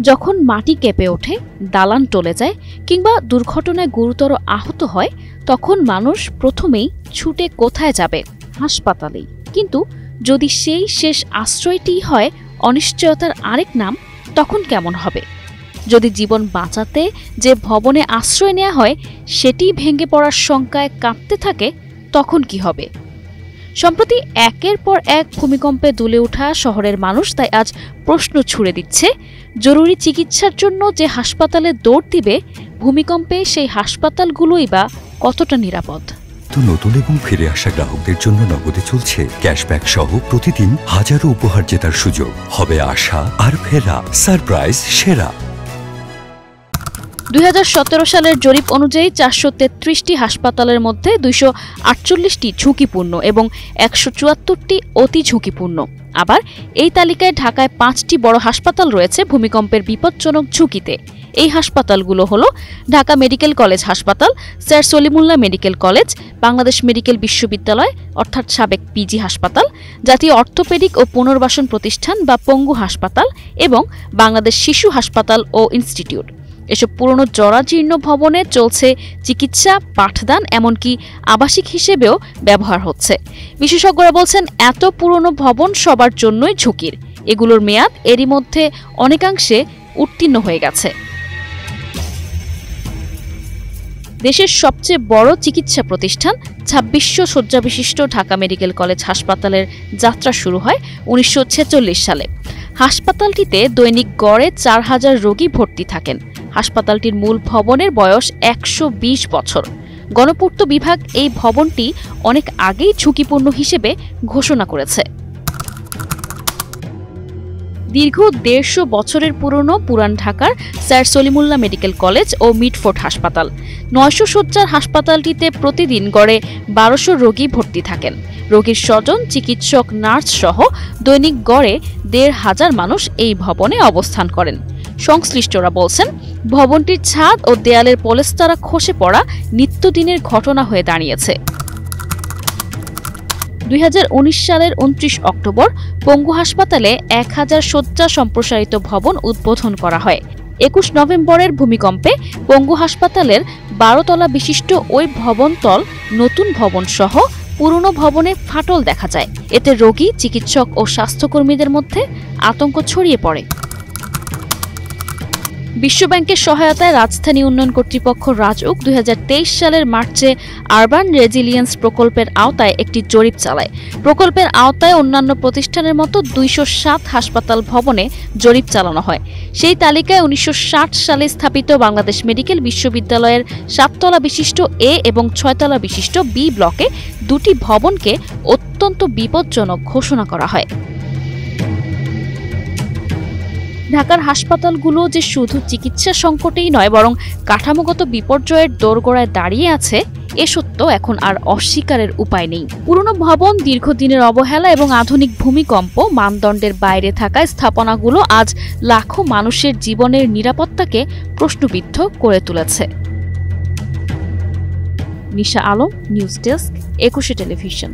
যখন মাটি কেঁপে ওঠে, দালান টলে যায় কিংবা দুর্ঘটনায় গুরুতর আহত হয়, তখন মানুষ প্রথমেই ছুটে কোথায় যাবে? হাসপাতালেই। কিন্তু যদি সেই শেষ আশ্রয়টিই হয় অনিশ্চয়তার আরেক নাম, তখন কেমন হবে? যদি জীবন বাঁচাতে যে ভবনে আশ্রয় নেওয়া হয় সেটি ভেঙে পড়ার শঙ্কায় কাঁপতে থাকে, তখন কি হবে? সম্প্রতি একের পর এক ভূমিকম্পে দুলে ওঠা শহরের মানুষ তাই আজ প্রশ্ন ছুড়ে দিচ্ছে, জরুরি চিকিৎসার জন্য যে হাসপাতালে দৌড় দিবে, ভূমিকম্পে সেই হাসপাতালগুলোই বা কতটা নিরাপদ? নতুন এবং ফিরে আসা গ্রাহকদের জন্য নগদে চলছে ক্যাশব্যাক সহ প্রতিদিন হাজারো উপহার জেতার সুযোগ। হবে আশা আর ফেরা সারপ্রাইজ সেরা। 2017 সালের জরিপ অনুযায়ী 433টি হাসপাতালের মধ্যে 248টি ঝুঁকিপূর্ণ এবং 174টি অতি ঝুঁকিপূর্ণ। আবার এই তালিকায় ঢাকায় 5টি বড় হাসপাতাল রয়েছে ভূমিকম্পের বিপজ্জনক ঝুঁকিতে। এই হাসপাতালগুলো হলো ঢাকা মেডিকেল কলেজ হাসপাতাল, sir Salimullah medical college, Bangladesh medical বিশ্ববিদ্যালয় অর্থাৎ সাবেক পিজি হাসপাতাল, জাতীয় অর্থোপেডিক ও পুনর্বাসন প্রতিষ্ঠান বা পঙ্গু হাসপাতাল এবং বাংলাদেশ শিশু হাসপাতাল ও ইনস্টিটিউট। এসব পুরনো জরাজীর্ণ ভবনে চলছে চিকিৎসা, পাঠদান, এমনকি আবাসিক হিসেবেও ব্যবহার হচ্ছে। বিশেষজ্ঞরা বলছেন, এত পুরনো ভবন সবার জন্যই ঝুঁকির। এগুলোর মেয়াদ এরই মধ্যে অনেকাংশে উত্তীর্ণ হয়ে গেছে। দেশের সবচেয়ে বড় চিকিৎসা প্রতিষ্ঠান 2600 শয্যা বিশিষ্ট ঢাকা মেডিকেল কলেজ হাসপাতালের যাত্রা শুরু হয় 1946 সালে। হাসপাতালটিতে দৈনিক গড়ে 4000 রোগী ভর্তি থাকেন। হাসপাতালটির মূল ভবনের বয়স 120 বছর। গণপূর্ত বিভাগ এই ভবনটি অনেক আগেই ঝুঁকিপূর্ণ হিসেবে ঘোষণা করেছে। দীর্ঘ 150 বছরের পুরনো পুরান ঢাকার স্যার সলিমুল্লাহ মেডিকেল কলেজ ও মিডফোর্ড হাসপাতাল। 900 শয্যার হাসপাতালটিতে প্রতিদিন গড়ে 1200 রোগী ভর্তি থাকেন। রোগীর স্বজন, চিকিৎসক, নার্স সহ দৈনিক গড়ে 1500 মানুষ এই ভবনে অবস্থান করেন। সংশ্লিষ্টরা বলছেন, ভবনটির ছাদ ও দেয়ালের পলেস্তারা খসে পড়া নিত্যদিনের ঘটনা হয়ে দাঁড়িয়েছে। 2019 সালের 29 অক্টোবর পঙ্গু হাসপাতালে 1000 শয্যা সম্প্রসারিত ভবন উদ্বোধন করা হয়। 21 নভেম্বরের ভূমিকম্পে পঙ্গু হাসপাতালের 12 তলা বিশিষ্ট ওই ভবনতল নতুন ভবন সহ পুরনো ভবনে ফাটল দেখা যায়। এতে রোগী, চিকিৎসক ও স্বাস্থ্যকর্মীদের মধ্যে আতঙ্ক ছড়িয়ে পড়ে। বিশ্বব্যাংকের সহায়তায় রাজধানী উন্নয়ন কর্তৃপক্ষ রাজউক 2023 সালের মার্চে আরবান রেজিলিয়েন্স প্রকল্পের আওতায় একটি জরিপ চালায়। প্রকল্পের আওতায় অন্যান্য প্রতিষ্ঠানের মতো 207 হাসপাতাল ভবনে জরিপ চালানো হয়। সেই তালিকায় 1960 সালে স্থাপিত বাংলাদেশ মেডিকেল বিশ্ববিদ্যালয়ের 7 তলা বিশিষ্ট এ এবং 6 তলা বিশিষ্ট বি ব্লকে 2টি ভবনকে অত্যন্ত বিপজ্জনক ঘোষণা করা হয়। ঢাকার হাসপাতালগুলো যে শুধু চিকিৎসা সংকটেই নয়, বরং কাঠামোগত বিপর্যয়ের দোরগোড়ায় দাঁড়িয়ে আছে, এ সত্য এখন আর অস্বীকারের উপায় নেই। পুরনো ভবন, দীর্ঘদিনের অবহেলা এবং আধুনিক ভূমিকম্প মানদণ্ডের বাইরে থাকা স্থাপনাগুলো আজ লাখো মানুষের জীবনের নিরাপত্তাকে প্রশ্নবিদ্ধ করে তুলেছে। নিশা আলম, নিউজ ডেস্ক, 21 টেলিভিশন।